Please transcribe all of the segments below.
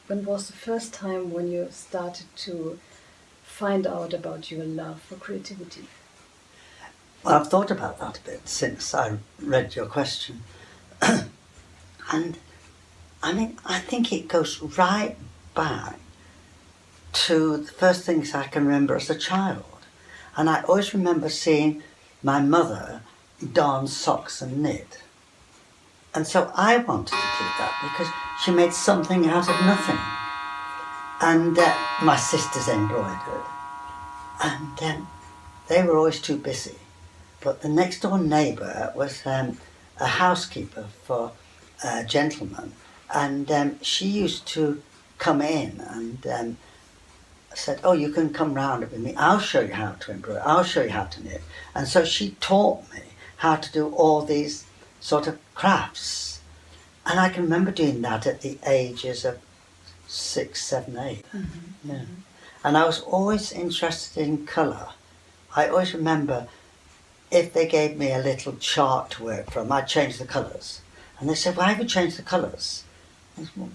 when was the first time when you started to find out about your love for creativity? Well, I've thought about that a bit since I read your question. And I mean, I think it goes right back to the first things I can remember as a child. And I always remember seeing my mother darn socks and knit. And so I wanted to do that because she made something out of nothing. And my sisters embroidered. And they were always too busy. But the next door neighbour was a housekeeper for a gentleman. And she used to come in and said, oh, you can come round with me. I'll show you how to embroider. I'll show you how to knit. And so she taught me how to do all these sort of crafts. And I can remember doing that at the ages of 6, 7, 8. Mm-hmm. Yeah. And I was always interested in colour. I always remember if they gave me a little chart to work from, I'd change the colours. And they said, why have you changed the colours? I said, well,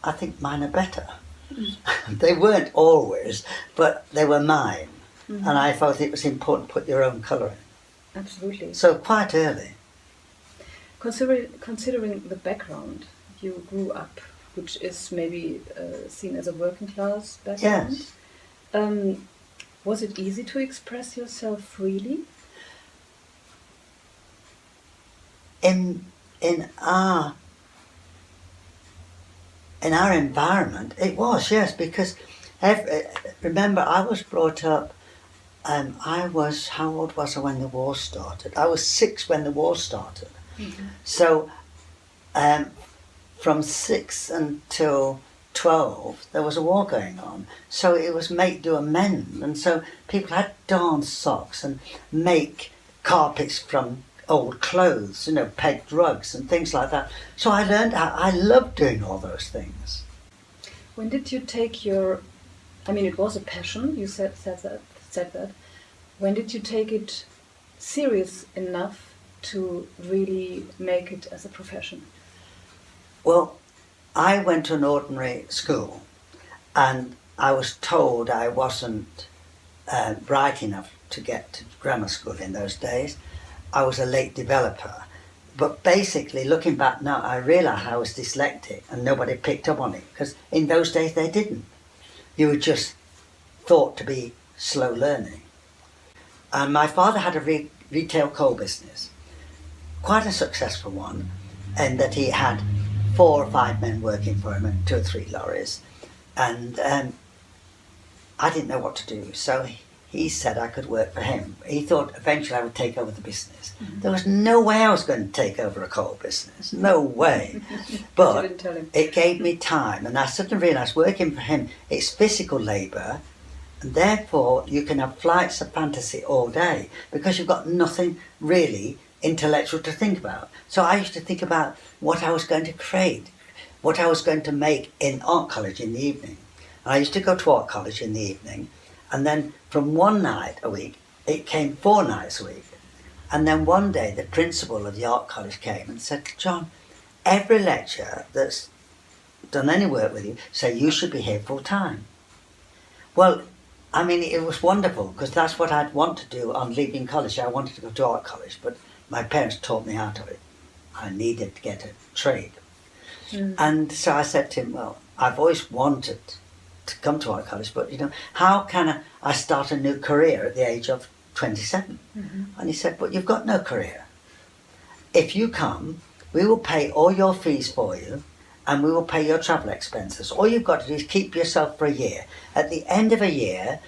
I think mine are better. Mm-hmm. They weren't always, but they were mine. Mm-hmm. And I thought it was important to put your own colour in. Absolutely. So quite early. Considering the background you grew up, which is maybe seen as a working class background, yes. Was it easy to express yourself freely? In our environment, it was, yes, because remember, I was brought up. How old was I when the war started? I was 6 when the war started. Mm-hmm. So from 6 until 12, there was a war going on. So it was make, do, amend. And so people had darn socks and make carpets from old clothes, pegged rugs and things like that. So I learned I loved doing all those things. When did you take it was a passion, you said that. When did you take it serious enough to really make it as a profession? Well, I went to an ordinary school and I was told I wasn't bright enough to get to grammar school in those days. I was a late developer. But basically, looking back now, I realised I was dyslexic and nobody picked up on it because in those days they didn't. You were just thought to be slow learning. And my father had a retail coal business, quite a successful one, in that he had 4 or 5 men working for him and 2 or 3 lorries. And I didn't know what to do, so he said I could work for him. He thought eventually I would take over the business. Mm-hmm. There was no way I was going to take over a coal business, no way. But it gave me time, and I suddenly realised working for him, it's physical labour, and therefore you can have flights of fantasy all day because you've got nothing really intellectual to think about. So I used to think about what I was going to create, what I was going to make in art college in the evening. And I used to go to art college in the evening, and then from one night a week, it came 4 nights a week. And then one day the principal of the art college came and said, John, every lecturer that's done any work with you say you should be here full time. Well, I mean, it was wonderful because that's what I'd want to do on leaving college. I wanted to go to art college, but my parents taught me out of it. I needed to get a trade. Mm. And so I said to him, well, I've always wanted to come to art college, but how can I start a new career at the age of 27? Mm-hmm. And he said, but you've got no career. If you come, we will pay all your fees for you and we will pay your travel expenses. All you've got to do is keep yourself for a year. At the end of a year,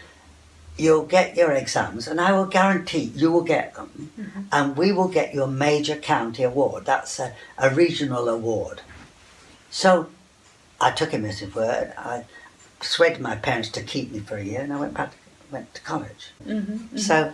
you'll get your exams and I will guarantee you will get them. Mm-hmm. And we will get you a major county award. That's a regional award. So I took him at his word. I persuaded my parents to keep me for a year and I went to college. Mm-hmm, mm-hmm. So,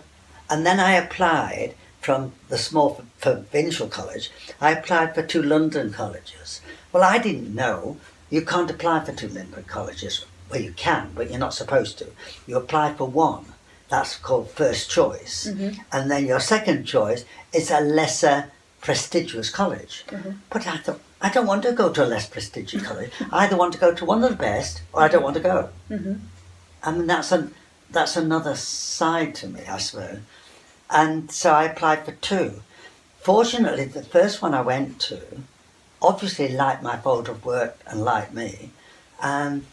and then I applied from the small provincial college. I applied for 2 London colleges. Well, I didn't know you can't apply for 2 London colleges. Well, you can, but you're not supposed to. You apply for 1. That's called first choice. Mm-hmm. And then your second choice is a lesser prestigious college. Mm-hmm. But I thought, I don't want to go to a less prestigious college. I either want to go to one of the best, or I don't want to go. Mm-hmm. I mean, that's another side to me, I suppose. And so I applied for 2. Fortunately, the first one I went to obviously liked my folder of work and liked me. And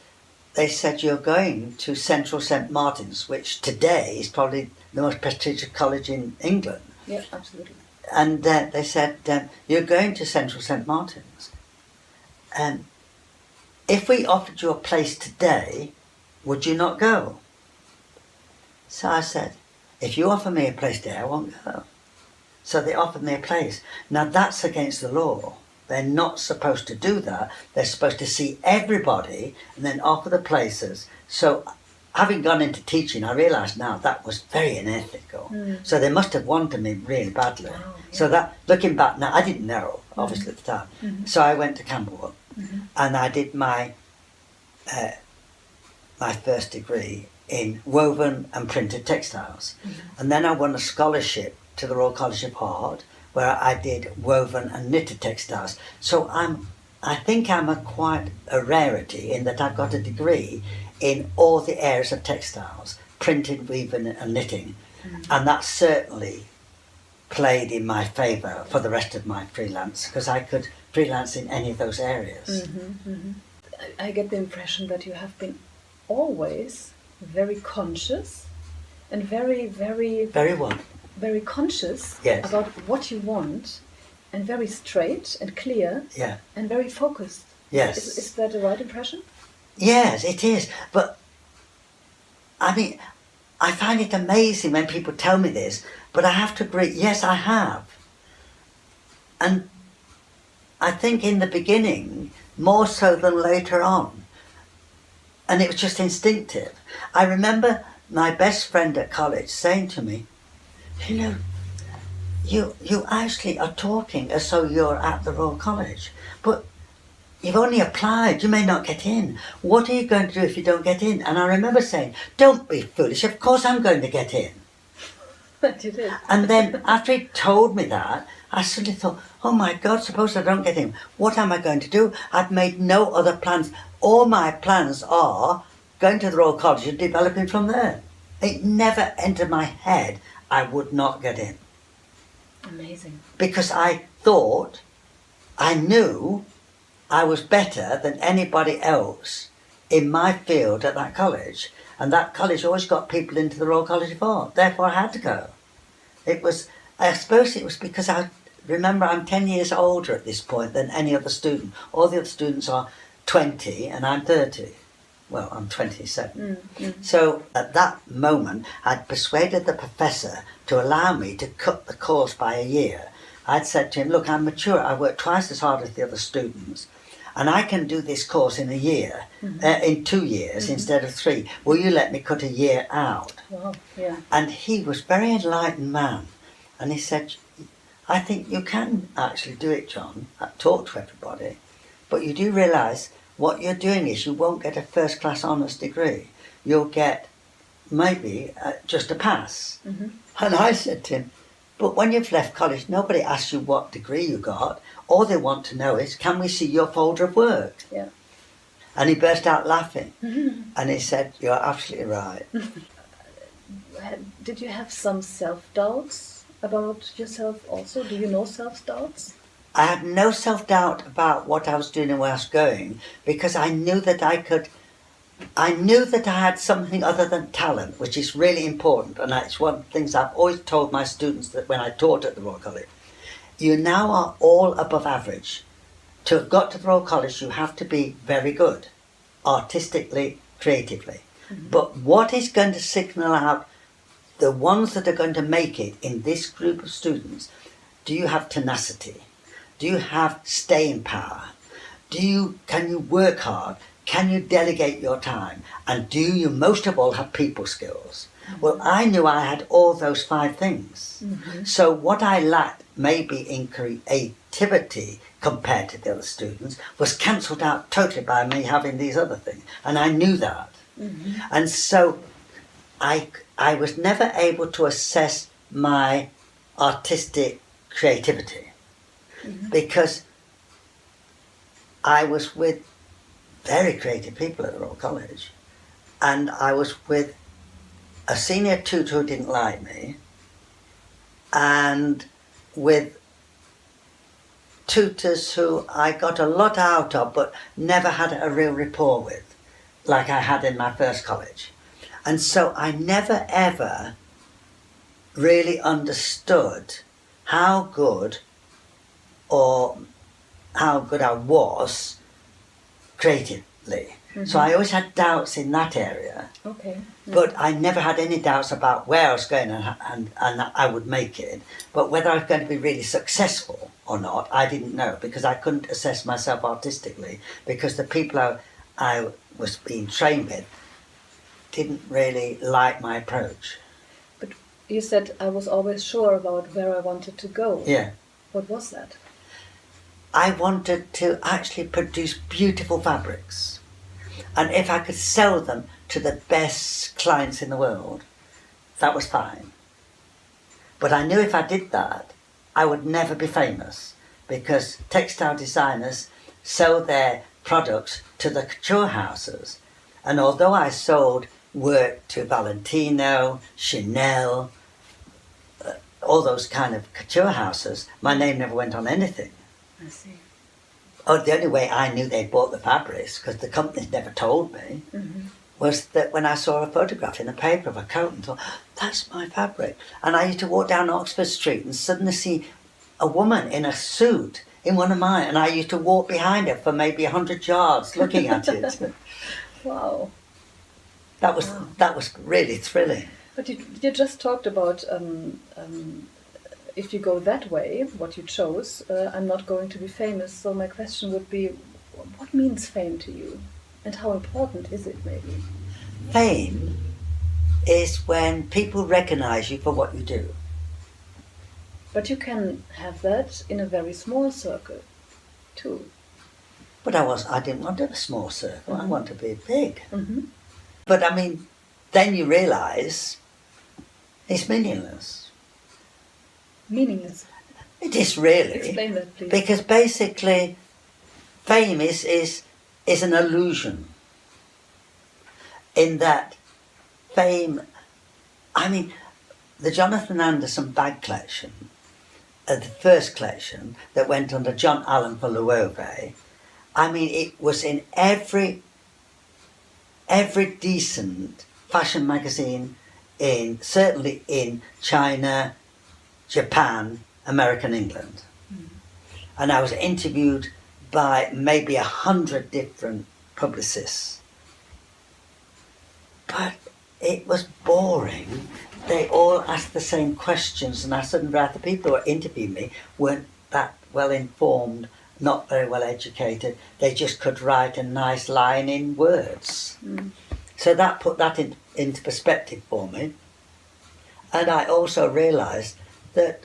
they said, you're going to Central St Martin's, which today is probably the most prestigious college in England. Yeah, absolutely. And they said, you're going to Central St Martin's. And if we offered you a place today, would you not go? So I said, if you offer me a place today, I won't go. So they offered me a place. Now that's against the law. They're not supposed to do that. They're supposed to see everybody and then offer the places. So having gone into teaching, I realised now that was very unethical. So they must have wanted me really badly. Wow, yeah. So that, looking back now, I didn't know, obviously, at the time. So I went to Camberwell and I did my my first degree in woven and printed textiles. And then I won a scholarship to the Royal College of Art where I did woven and knitted textiles. So I think I'm quite a rarity in that I've got a degree in all the areas of textiles, printing, weaving and knitting. And that certainly played in my favour for the rest of my freelance, because I could freelance in any of those areas. I get the impression that you have been always very conscious and very Very well. very conscious Yes. about what you want, and very straight and clear, Yeah. and very focused. Yes. Is that the right impression? Yes, it is. But I mean, I find it amazing when people tell me this, but I have to agree, yes, I have. And I think in the beginning, more so than later on. And it was just instinctive. I remember my best friend at college saying to me, you know, you actually are talking as though you're at the Royal College, but you've only applied, you may not get in. What are you going to do if you don't get in? And I remember saying, don't be foolish, of course I'm going to get in. But you did. And then after he told me that, I suddenly thought, oh my God, suppose I don't get in. What am I going to do? I've made no other plans. All my plans are going to the Royal College and developing from there. It never entered my head I would not get in. Amazing. Because I thought, I knew I was better than anybody else in my field at that college. And that college always got people into the Royal College of Art. Therefore I had to go. I suppose it was because remember I'm 10 years older at this point than any other student. All the other students are 20 and I'm 30. Well, I'm 27. So at that moment, I'd persuaded the professor to allow me to cut the course by a year. I'd said to him, look, I'm mature, I work twice as hard as the other students, and I can do this course in a year, in 2 years instead of 3. Will you let me cut a year out? Wow, yeah. And he was a very enlightened man, and he said, I think you can actually do it, John, talk to everybody, but you do realise what you're doing is you won't get a first-class honours degree. You'll get maybe just a pass. And I said to him, but when you've left college, nobody asks you what degree you got. All they want to know is, can we see your folder of work? Yeah. And he burst out laughing. And he said, you're absolutely right. Did you have some self-doubts about yourself also? Do you know self-doubts? I had no self-doubt about what I was doing and where I was going, because I knew that I had something other than talent, which is really important. And that's one of the things I've always told my students that when I taught at the Royal College. You now are all above average. To have got to the Royal College, you have to be very good, artistically, creatively. But what is going to signal out the ones that are going to make it in this group of students? Do you have tenacity? Do you have staying power? Can you work hard? Can you delegate your time? And do you, most of all, have people skills? Well, I knew I had all those 5 things. So what I lacked, maybe in creativity compared to the other students, was cancelled out totally by me having these other things. And I knew that. And so I was never able to assess my artistic creativity. Because I was with very creative people at the Royal College, and I was with a senior tutor who didn't like me, and with tutors who I got a lot out of but never had a real rapport with, like I had in my first college. And so I never ever really understood how good I was creatively. So I always had doubts in that area. Okay. But I never had any doubts about where I was going and I would make it. But whether I was going to be really successful or not, I didn't know, because I couldn't assess myself artistically, because the people I was being trained with didn't really like my approach. But you said I was always sure about where I wanted to go. Yeah. What was that? I wanted to actually produce beautiful fabrics. And if I could sell them to the best clients in the world, that was fine. But I knew if I did that, I would never be famous, because textile designers sell their products to the couture houses. And although I sold work to Valentino, Chanel, all those kind of couture houses, my name never went on anything. I see. Oh, the only way I knew they'd bought the fabrics, because the companies never told me, was that when I saw a photograph in the paper of a coat and thought, that's my fabric. And I used to walk down Oxford Street and suddenly see a woman in a suit in one of mine, and I used to walk behind her for maybe 100 yards looking at it. Wow. That was really thrilling. But you just talked about if you go that way, what you chose, I'm not going to be famous. So my question would be, what means fame to you? And how important is it, maybe? Fame is when people recognize you for what you do. But you can have that in a very small circle, too. But I didn't want a small circle. I want to be big. But I mean, then you realise it's meaningless. Meaningless? It is really. Explain that, please. Because basically, fame is an illusion. In that fame, I mean, the J.W.Anderson bag collection, the first collection that went under John Allen for Loewe, I mean, it was in every decent fashion magazine, certainly in China, Japan, America and England. And I was interviewed by maybe 100 different publicists. But it was boring. They all asked the same questions, and I suddenly realised the people who were interviewing me weren't that well informed, not very well educated. They just could write a nice line in words. So that put that into perspective for me. And I also realised that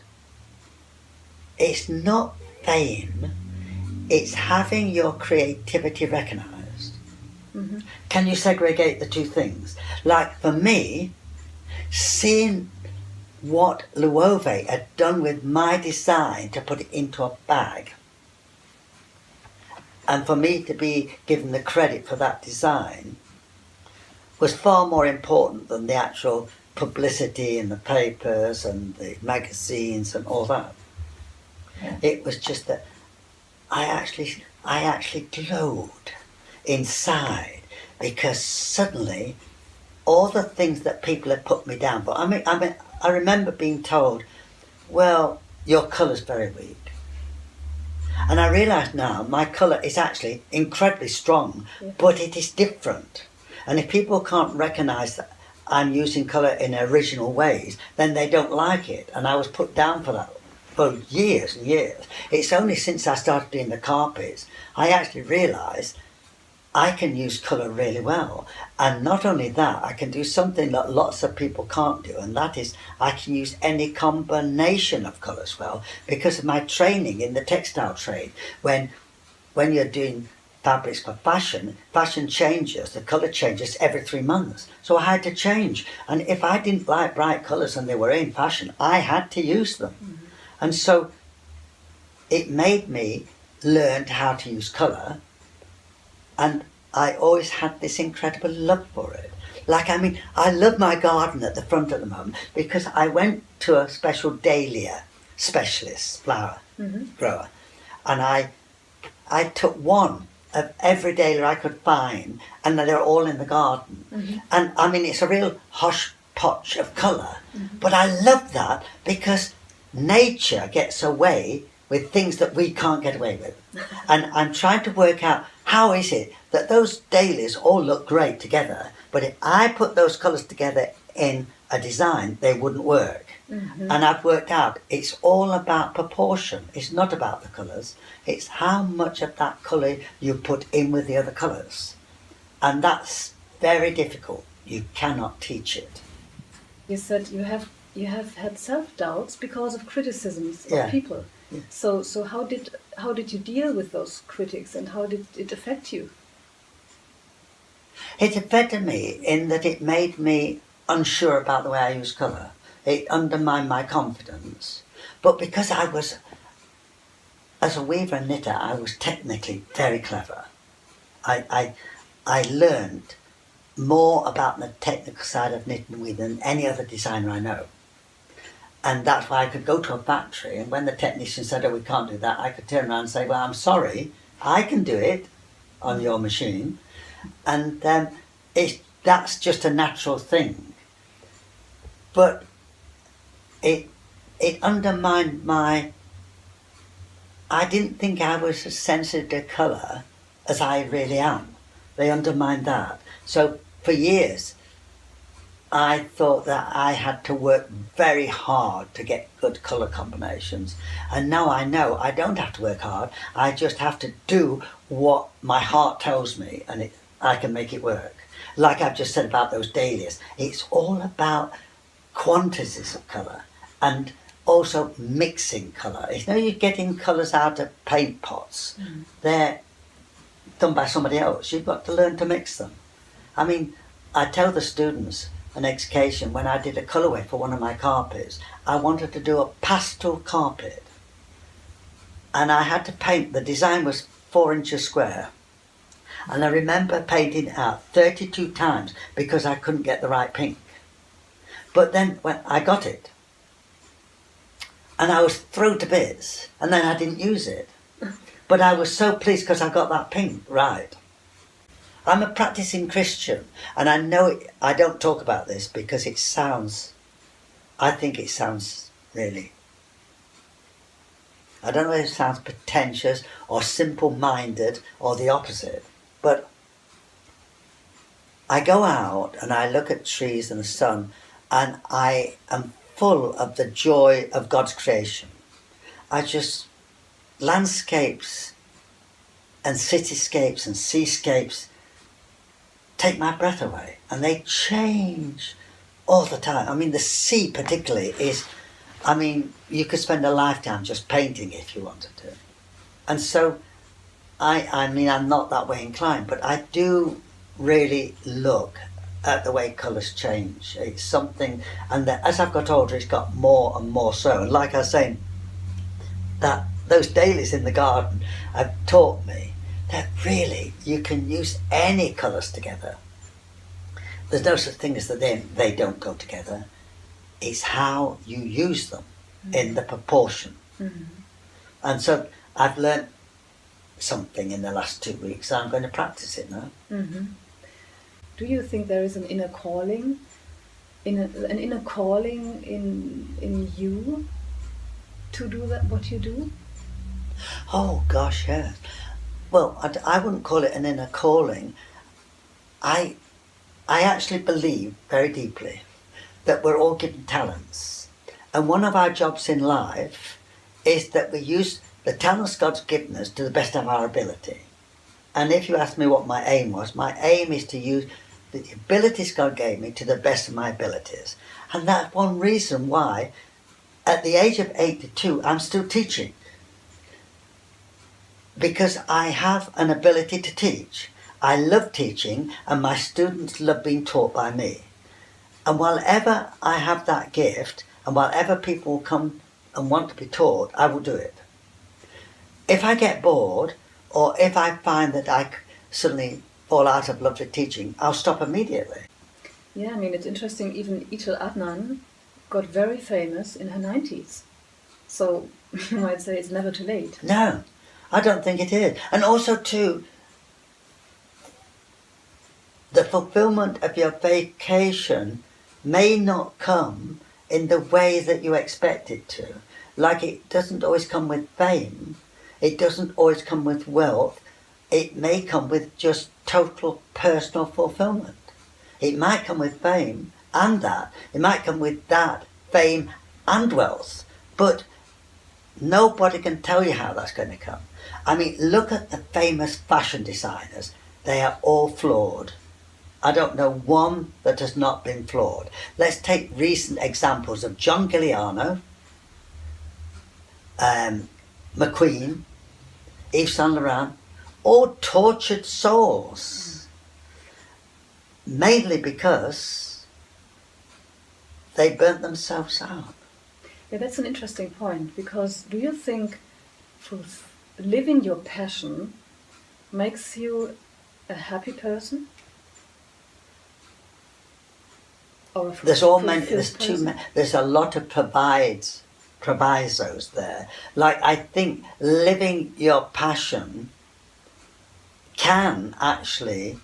it's not fame, it's having your creativity recognised. Can you segregate the two things? Like for me, seeing what Loewe had done with my design to put it into a bag, and for me to be given the credit for that design, was far more important than the actual publicity in the papers and the magazines and all that. It was just that I actually glowed inside, because suddenly all the things that people had put me down for, I remember being told, well, your colour's very weak. And I realise now my colour is actually incredibly strong, but it is different. And if people can't recognise that I'm using colour in original ways, then they don't like it. And I was put down for that for years and years. It's only since I started doing the carpets, I actually realised I can use colour really well. And not only that, I can do something that lots of people can't do, and that is I can use any combination of colours well, because of my training in the textile trade. When you're doing fabrics for fashion changes, the colour changes every 3 months. So I had to change. And if I didn't like bright colours and they were in fashion, I had to use them. And so it made me learned how to use colour, and I always had this incredible love for it. Like, I mean, I love my garden at the front at the moment because I went to a special dahlia specialist flower grower, and I took one of every dahlia I could find, and they're all in the garden. And I mean, it's a real hodgepodge of colour, but I love that because nature gets away with things that we can't get away with. And I'm trying to work out, how is it that those dahlias all look great together, but if I put those colours together in a design, they wouldn't work. And I've worked out it's all about proportion. It's not about the colours. It's how much of that colour you put in with the other colours. And that's very difficult. You cannot teach it. You said you have had self-doubts because of criticisms Yeah. of people. Yeah. So how did you deal with those critics, and how did it affect you? It affected me in that it made me unsure about the way I use colour. It undermined my confidence. But because I was, as a weaver and knitter, I was technically very clever. I learned more about the technical side of knitting and weaving than any other designer I know. And that's why I could go to a factory, and when the technician said, oh, we can't do that, I could turn around and say, well, I'm sorry, I can do it on your machine. And that's just a natural thing. But it undermined I didn't think I was as sensitive to colour as I really am. They undermined that. So for years, I thought that I had to work very hard to get good colour combinations. And now I know I don't have to work hard. I just have to do what my heart tells me, and I can make it work. Like I've just said about those dahlias, it's all about quantities of colour and also mixing colour. It's no you're getting colours out of paint pots. They're done by somebody else. You've got to learn to mix them. I mean, I tell the students on education, when I did a colourway for one of my carpets, I wanted to do a pastel carpet. And I had to paint, the design was 4 inches square. And I remember painting it out 32 times because I couldn't get the right pink. But then when I got it, and I was thrown to bits, and then I didn't use it. But I was so pleased because I got that pink right. I'm a practicing Christian, and I know I don't talk about this because I think it sounds really, I don't know if it sounds pretentious or simple-minded or the opposite, but I go out and I look at trees and the sun, and I am full of the joy of God's creation. Landscapes and cityscapes and seascapes take my breath away, and they change all the time. I mean, the sea particularly is, I mean, you could spend a lifetime just painting if you wanted to. And so, I mean, I'm not that way inclined, but I do really look at the way colours change. It's something, and as I've got older, it's got more and more so. And like I was saying, that those dahlias in the garden have taught me that really you can use any colours together. There's no such thing as that they don't go together. It's how you use them in the proportion. And so I've learnt something in the last 2 weeks, so I'm going to practice it now. Do you think there is an inner calling, an inner calling in you to do that, what you do? Oh gosh, yes. Well, I wouldn't call it an inner calling. I actually believe very deeply that we're all given talents. And one of our jobs in life is that we use the talents God's given us to the best of our ability. And if you ask me what my aim was, my aim is to use the abilities God gave me to the best of my abilities. And that's one reason why, at the age of 82, I'm still teaching. Because I have an ability to teach. I love teaching, and my students love being taught by me. And whenever I have that gift, and whenever people come and want to be taught, I will do it. if I get bored, or if I find that I suddenly fall out of love with teaching, I'll stop immediately. Yeah, I mean, it's interesting, even J.W.Anderson got very famous in her 90s. So you might say it's never too late. No, I don't think it is. And also too, the fulfillment of your vacation may not come in the way that you expect it to. Like, it doesn't always come with fame. It doesn't always come with wealth. It may come with just total personal fulfillment. It might come with fame and that. It might come with that, fame and wealth. But nobody can tell you how that's going to come. I mean, look at the famous fashion designers. They are all flawed. I don't know one that has not been flawed. Let's take recent examples of John Galliano, McQueen, Yves Saint Laurent, all tortured souls. Mainly because they burnt themselves out. Yeah, that's an interesting point, because do you think living your passion makes you a happy person? Or a There's a lot of provisos there. Like, I think living your passion can actually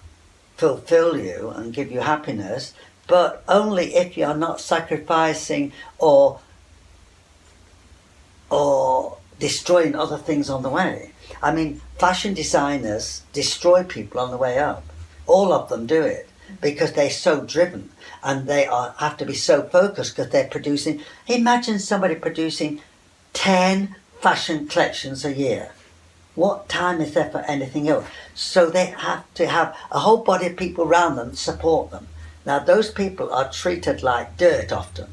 fulfill you and give you happiness, but only if you're not sacrificing or destroying other things on the way. I mean, fashion designers destroy people on the way up. All of them do it because they're so driven, and they have to be so focused because they're producing. Imagine somebody producing 10 fashion collections a year. What time is there for anything else? So they have to have a whole body of people around them to support them. Now, those people are treated like dirt often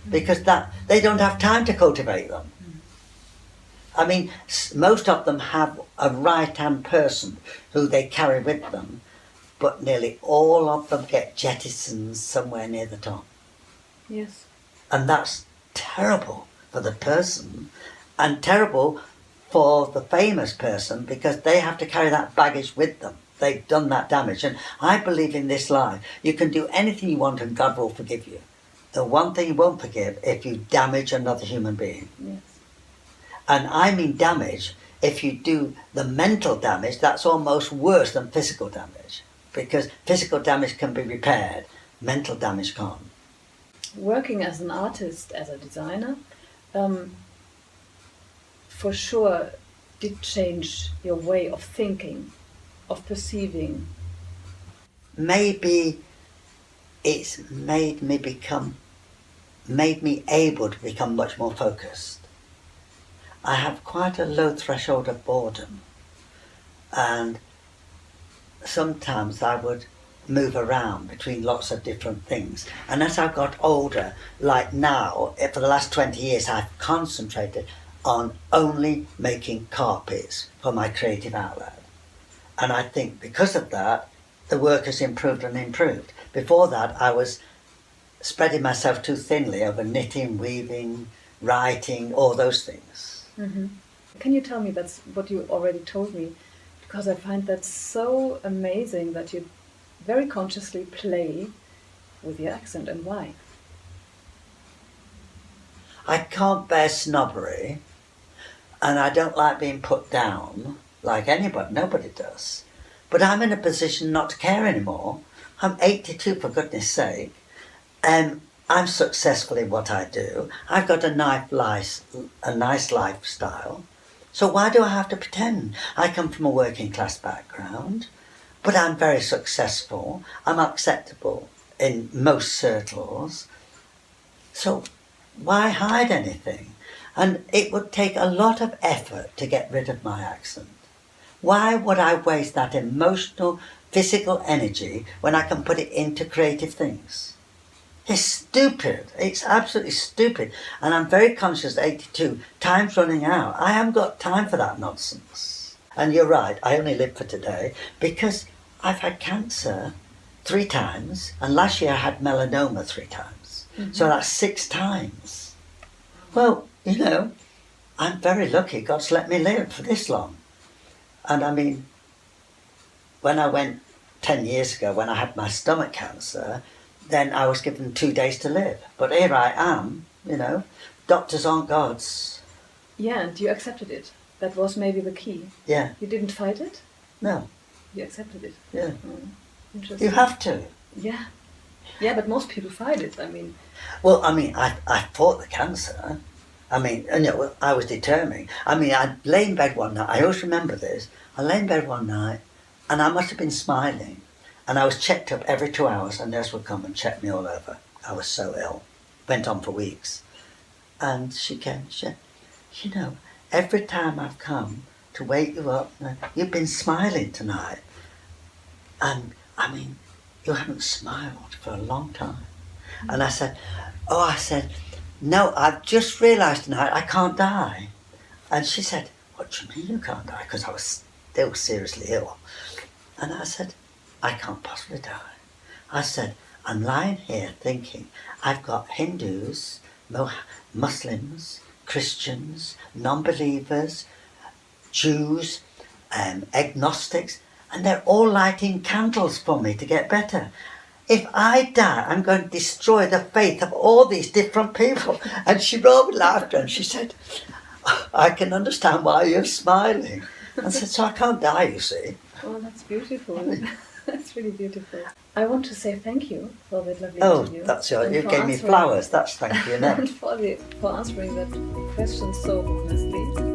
because they don't have time to cultivate them. I mean, most of them have a right-hand person who they carry with them, but nearly all of them get jettisoned somewhere near the top. Yes. And that's terrible for the person and terrible for the famous person, because they have to carry that baggage with them. They've done that damage. And I believe in this life, you can do anything you want and God will forgive you. The one thing he won't forgive if you damage another human being. Yes. And I mean damage, if you do the mental damage, that's almost worse than physical damage. Because physical damage can be repaired, mental damage can't. Working as an artist, as a designer, for sure did change your way of thinking, of perceiving. Maybe it's made me able to become much more focused. I have quite a low threshold of boredom, and sometimes I would move around between lots of different things. And as I got older, like now, for the last 20 years, I've concentrated on only making carpets for my creative outlet. And I think because of that, the work has improved and improved. Before that, I was spreading myself too thinly over knitting, weaving, writing, all those things. Mm-hmm. Can you tell me, that's what you already told me, because I find that so amazing that you very consciously play with your accent, and why? I can't bear snobbery, and I don't like being put down like nobody does. But I'm in a position not to care anymore. I'm 82, for goodness sake, and I'm successful in what I do. I've got a nice lifestyle. So why do I have to pretend? I come from a working class background, but I'm very successful. I'm acceptable in most circles. So why hide anything? And it would take a lot of effort to get rid of my accent. Why would I waste that emotional, physical energy when I can put it into creative things? It's stupid. It's absolutely stupid. And I'm very conscious at 82, time's running out. I haven't got time for that nonsense. And you're right, I only live for today because I've had cancer 3 times, and last year I had melanoma 3 times. Mm-hmm. So that's 6 times. Well, I'm very lucky God's let me live for this long. And I mean, when I went 10 years ago, when I had my stomach cancer, then I was given 2 days to live. But here I am, you know, doctors aren't gods. Yeah, and you accepted it. That was maybe the key. Yeah, You didn't fight it, no, you accepted it. yeah. Interesting. You have to. Yeah. Yeah, but most people fight it. I mean, Well, I mean, I fought the cancer. I mean, you know, I was determined. I mean, I lay in bed one night. I always remember this. I lay in bed one night, and I must have been smiling. And I was checked up every 2 hours. A nurse would come and check me all over. I was so ill. Went on for weeks. And she came. She said, you know, every time I've come to wake you up, you've been smiling tonight. And I mean, you haven't smiled for a long time. And I said, no, I've just realised tonight I can't die. And she said, what do you mean you can't die? Because I was still seriously ill. And I said, I can't possibly die. I said, I'm lying here thinking I've got Hindus, Muslims, Christians, non-believers, Jews, agnostics, and they're all lighting candles for me to get better. If I die, I'm going to destroy the faith of all these different people. And she rolled with laughter and she said, I can understand why you're smiling. I said, so I can't die, you see. oh, that's beautiful. That's really beautiful. I want to say thank you for that lovely Oh, interview. that's right. And You for gave me answering- flowers. That's thank you. No. and for answering that question so honestly.